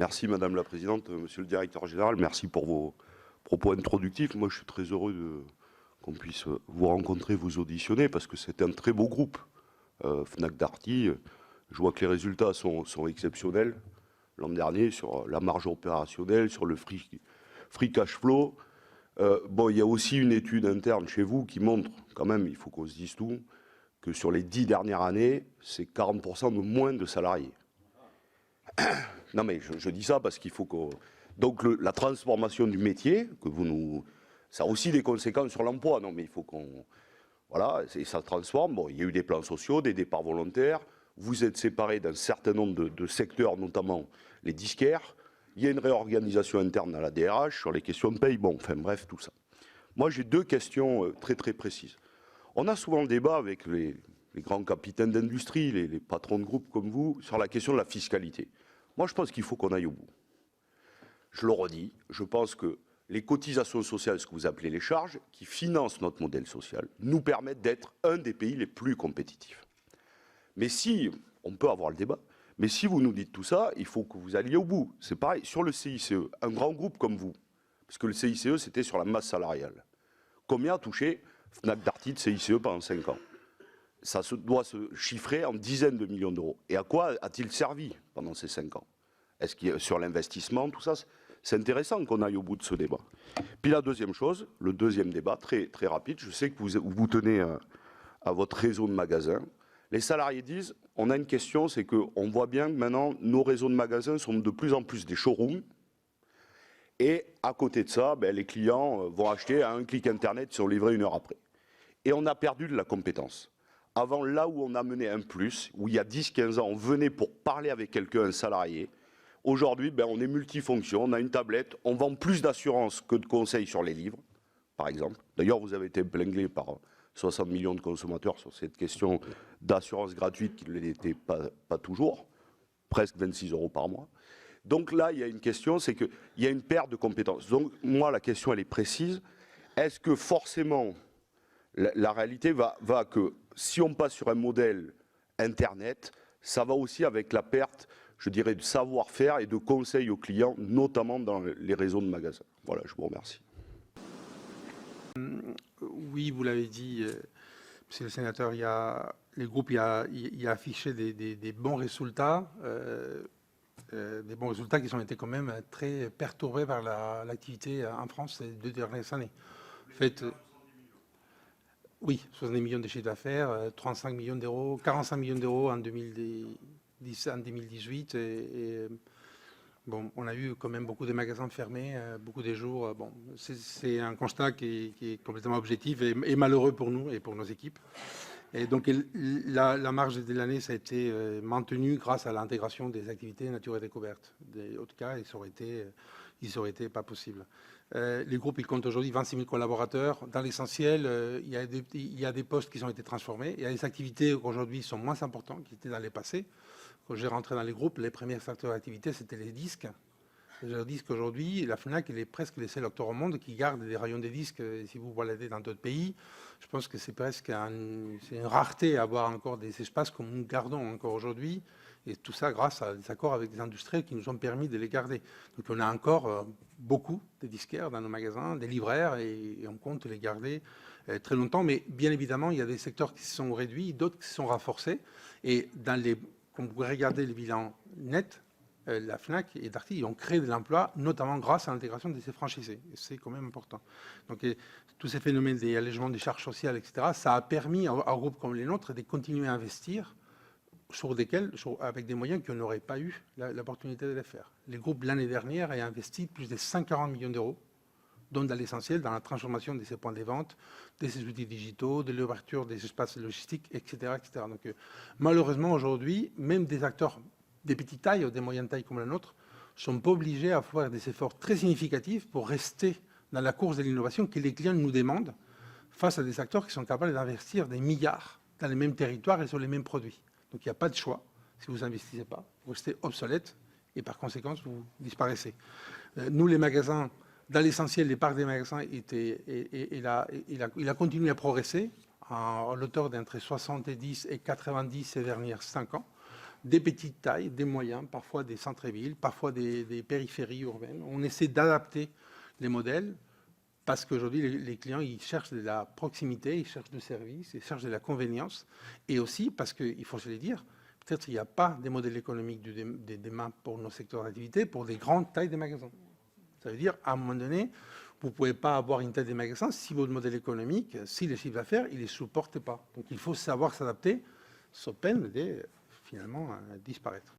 Merci Madame la Présidente, Monsieur le Directeur Général, merci pour vos propos introductifs. Moi, je suis très heureux qu'on puisse vous rencontrer, vous auditionner, parce que c'est un très beau groupe, Fnac Darty. Je vois que les résultats sont exceptionnels l'an dernier sur la marge opérationnelle, sur le free cash flow. Bon, il y a aussi une étude interne chez vous qui montre, quand même, il faut qu'on se dise tout, que sur les 10 dernières années, c'est 40% de moins de salariés. Non mais je dis ça parce qu'il faut que... Donc la transformation du métier, que vous nous... ça a aussi des conséquences sur l'emploi. Non mais il faut qu'on... Voilà, ça transforme. Bon, il y a eu des plans sociaux, des départs volontaires. Vous êtes séparés d'un certain nombre de secteurs, notamment les disquaires. Il y a une réorganisation interne à la DRH sur les questions de paye. Bon, enfin bref, tout ça. Moi, j'ai deux questions très très précises. On a souvent le débat avec les grands capitaines d'industrie, les patrons de groupe comme vous, sur la question de la fiscalité. Moi, je pense qu'il faut qu'on aille au bout. Je le redis, je pense que les cotisations sociales, ce que vous appelez les charges, qui financent notre modèle social, nous permettent d'être un des pays les plus compétitifs. Mais si, on peut avoir le débat, mais si vous nous dites tout ça, il faut que vous alliez au bout. C'est pareil, sur le CICE, un grand groupe comme vous, parce que le CICE, c'était sur la masse salariale. Combien a touché Fnac Darty de CICE pendant 5 ans? Ça doit se chiffrer en dizaines de millions d'euros. Et à quoi a-t-il servi pendant ces 5 ans? Est-ce que sur l'investissement, tout ça, c'est intéressant qu'on aille au bout de ce débat. Puis la deuxième chose, le deuxième débat, très, très rapide, je sais que vous tenez à votre réseau de magasins. Les salariés disent, on a une question, c'est qu'on voit bien que maintenant, nos réseaux de magasins sont de plus en plus des showrooms. Et à côté de ça, ben, les clients vont acheter à un clic Internet, ils sont livrés 1 heure après. Et on a perdu de la compétence. Avant, là où on a mené un plus, où il y a 10-15 ans, on venait pour parler avec quelqu'un, un salarié. Aujourd'hui, ben, on est multifonction, on a une tablette, on vend plus d'assurance que de conseils sur les livres, par exemple. D'ailleurs, vous avez été épinglé par 60 millions de consommateurs sur cette question d'assurance gratuite qui ne l'était pas toujours, presque 26 € par mois. Donc là, il y a une question, c'est qu'il y a une perte de compétences. Donc moi, la question, elle est précise. Est-ce que forcément, la réalité va que si on passe sur un modèle Internet, ça va aussi avec la perte, je dirais, de savoir-faire et de conseils aux clients, notamment dans les réseaux de magasins. Voilà, je vous remercie. Oui, vous l'avez dit, monsieur le sénateur, les groupes y a affiché des bons résultats, qui ont été quand même très perturbés par l'activité en France ces 2 dernières années. En fait, oui, 70 millions de chiffre d'affaires, 35 millions d'euros, 45 millions d'euros en 2018. Bon, on a eu quand même beaucoup de magasins fermés, beaucoup de jours. Bon, c'est un constat qui est complètement objectif et malheureux pour nous et pour nos équipes. Et donc la marge de l'année, ça a été maintenu grâce à l'intégration des activités nature et découverte. Autres cas, ils auraient été pas possibles. Les groupes, ils comptent aujourd'hui 26 000 collaborateurs. Dans l'essentiel, il y a des postes qui ont été transformés. Il y a des activités qui aujourd'hui sont moins importantes, qui étaient dans les passés. Quand j'ai rentré dans les groupes, les premiers secteurs d'activité, c'était les disques. Je dis qu'aujourd'hui, la FNAC, elle est presque les seuls acteurs au monde qui gardent des rayons de disques. Si vous baladez dans d'autres pays, je pense que c'est presque une rareté à avoir encore des espaces comme nous gardons encore aujourd'hui. Et tout ça grâce à des accords avec des industriels qui nous ont permis de les garder. Donc on a encore beaucoup de disquaires dans nos magasins, des livraires, et on compte les garder très longtemps. Mais bien évidemment, il y a des secteurs qui se sont réduits, d'autres qui se sont renforcés. Et quand vous regardez le bilan net, la FNAC et Darty ont créé de l'emploi, notamment grâce à l'intégration de ces franchisés. Et c'est quand même important. Donc, tous ces phénomènes d'allègement des charges sociales, etc., ça a permis à un groupe comme les nôtres de continuer à investir avec des moyens qu'on n'aurait pas eu l'opportunité de les faire. Les groupes, l'année dernière, ont investi plus de 140 millions d'euros, dont dans l'essentiel, dans la transformation de ces points de vente, de ces outils digitaux, de l'ouverture des espaces logistiques, etc. etc. Donc, malheureusement, aujourd'hui, même des acteurs des petites tailles ou des moyennes tailles comme la nôtre ne sont pas obligés à faire des efforts très significatifs pour rester dans la course de l'innovation que les clients nous demandent face à des acteurs qui sont capables d'investir des milliards dans les mêmes territoires et sur les mêmes produits. Donc il n'y a pas de choix. Si vous n'investissez pas, vous restez obsolète et par conséquent, vous disparaissez. Nous, les magasins, dans l'essentiel, les parcs des magasins, il a continué à progresser à l'auteur d'entre 70 et 90 ces dernières 5 ans. des petites tailles, des moyens, parfois des centres-villes, parfois des périphéries urbaines. On essaie d'adapter les modèles parce qu'aujourd'hui, les clients, ils cherchent de la proximité, ils cherchent du service, ils cherchent de la convenience. Et aussi parce qu'il faut se le dire, peut-être qu'il n'y a pas des modèles économiques de demain pour nos secteurs d'activité, pour des grandes tailles de magasins. Ça veut dire, à un moment donné, vous ne pouvez pas avoir une taille de magasin si votre modèle économique, si les chiffres d'affaires, il ne les supporte pas. Donc il faut savoir s'adapter, sous peine de finalement disparaître.